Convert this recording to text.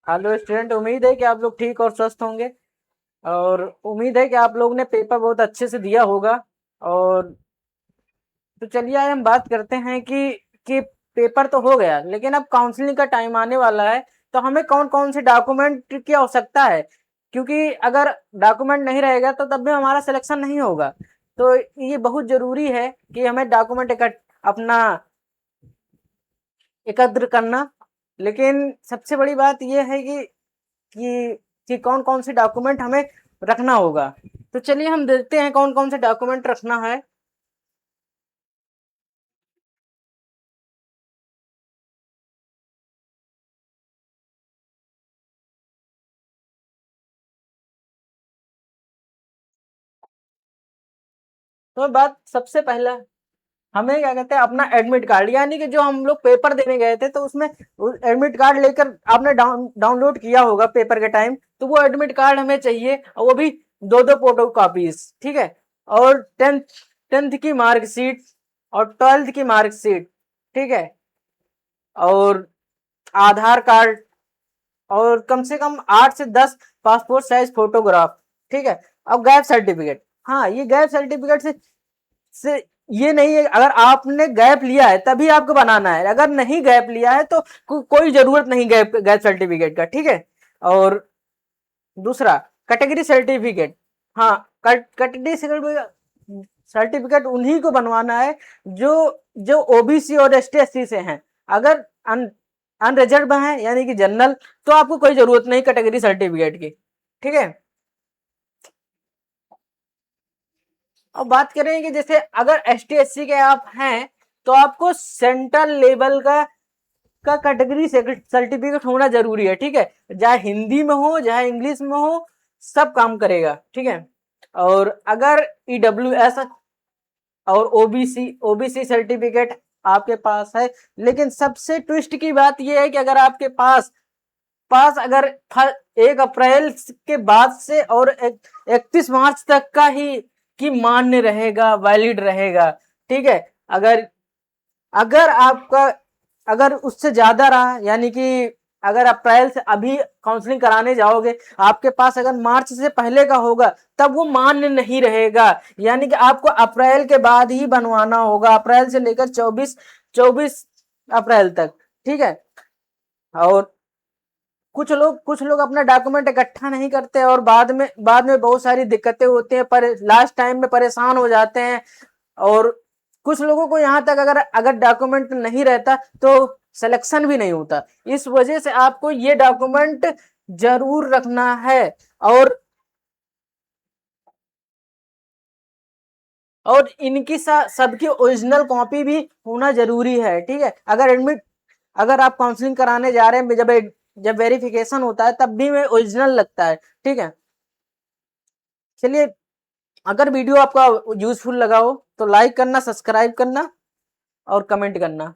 Hello student, उम्मीद है कि आप लोग ठीक और स्वस्थ होंगे। और उम्मीद है कि आप लोग ने पेपर बहुत अच्छे से दिया होगा। और तो चलिए आज हम बात करते हैं कि पेपर तो हो गया, लेकिन अब काउंसलिंग का टाइम आने वाला है। तो हमें कौन कौन से डॉक्यूमेंट की आवश्यकता है, क्योंकि अगर डॉक्यूमेंट नहीं रहेगा तो तब भी हमारा सिलेक्शन नहीं होगा। तो ये बहुत जरूरी है कि हमें डॉक्यूमेंट अपना एकत्र करना। लेकिन सबसे बड़ी बात यह है कि कौन कौन से डॉक्यूमेंट हमें रखना होगा। तो चलिए हम देखते हैं कौन कौन से डॉक्यूमेंट रखना है। तो बात सबसे पहला, हमें क्या कहते हैं, अपना एडमिट कार्ड, यानी कि जो हम लोग पेपर देने गए थे तो उसमें एडमिट कार्ड लेकर आपने डाउनलोड किया होगा पेपर के टाइम, तो वो एडमिट कार्ड हमें चाहिए, और वो भी दो दो फोटो कॉपीज, ठीक है। और टेंथ टेंथ की मार्कशीट और ट्वेल्थ की मार्कशीट, ठीक है। और आधार कार्ड, और कम से कम 8 से 10 पासपोर्ट साइज फोटोग्राफ, ठीक है। अब गैप सर्टिफिकेट, हाँ ये गैप सर्टिफिकेट से ये नहीं है, अगर आपने गैप लिया है तभी आपको बनाना है, अगर नहीं गैप लिया है तो कोई जरूरत नहीं गैप गैप सर्टिफिकेट का, ठीक है। और दूसरा, कैटेगरी सर्टिफिकेट। हाँ, कैटेगरी सर्टिफिकेट उन्हीं को बनवाना है जो जो ओबीसी और एसटी एससी से हैं। अगर अनरिजर्व है यानी कि जनरल, तो आपको कोई जरूरत नहीं कैटेगरी सर्टिफिकेट की, ठीक है। अब बात करें कि जैसे अगर एस टी एस सी के आप हैं तो आपको सेंट्रल लेवल का कैटेगरी सर्टिफिकेट होना जरूरी है, ठीक है। चाहे हिंदी में हो चाहे इंग्लिश में हो, सब काम करेगा, ठीक है। और अगर ईडब्ल्यू एस और ओबीसी ओबीसी सर्टिफिकेट आपके पास है, लेकिन सबसे ट्विस्ट की बात यह है कि अगर आपके पास पास अगर 1 अप्रैल के बाद से और 31 मार्च तक का ही की मान्य रहेगा, वैलिड रहेगा, ठीक है। अगर अगर आपका अगर उससे ज्यादा रहा, यानी कि अगर अप्रैल से अभी काउंसलिंग कराने जाओगे, आपके पास अगर मार्च से पहले का होगा, तब वो मान्य नहीं रहेगा। यानी कि आपको अप्रैल के बाद ही बनवाना होगा, अप्रैल से लेकर 24 अप्रैल तक, ठीक है। और कुछ लोग अपना डॉक्यूमेंट इकट्ठा नहीं करते और बाद में बहुत सारी दिक्कतें होती हैं, पर लास्ट टाइम में परेशान हो जाते हैं। और कुछ लोगों को यहाँ तक अगर अगर डॉक्यूमेंट नहीं रहता तो सिलेक्शन भी नहीं होता। इस वजह से आपको ये डॉक्यूमेंट जरूर रखना है। और और इनकी सबकी ओरिजिनल कॉपी भी होना जरूरी है, ठीक है। अगर आप काउंसलिंग कराने जा रहे हैं, जब जब वेरिफिकेशन होता है तब भी में ओरिजिनल लगता है, ठीक है। चलिए, अगर वीडियो आपका यूजफुल लगा हो तो लाइक करना, सब्सक्राइब करना और कमेंट करना।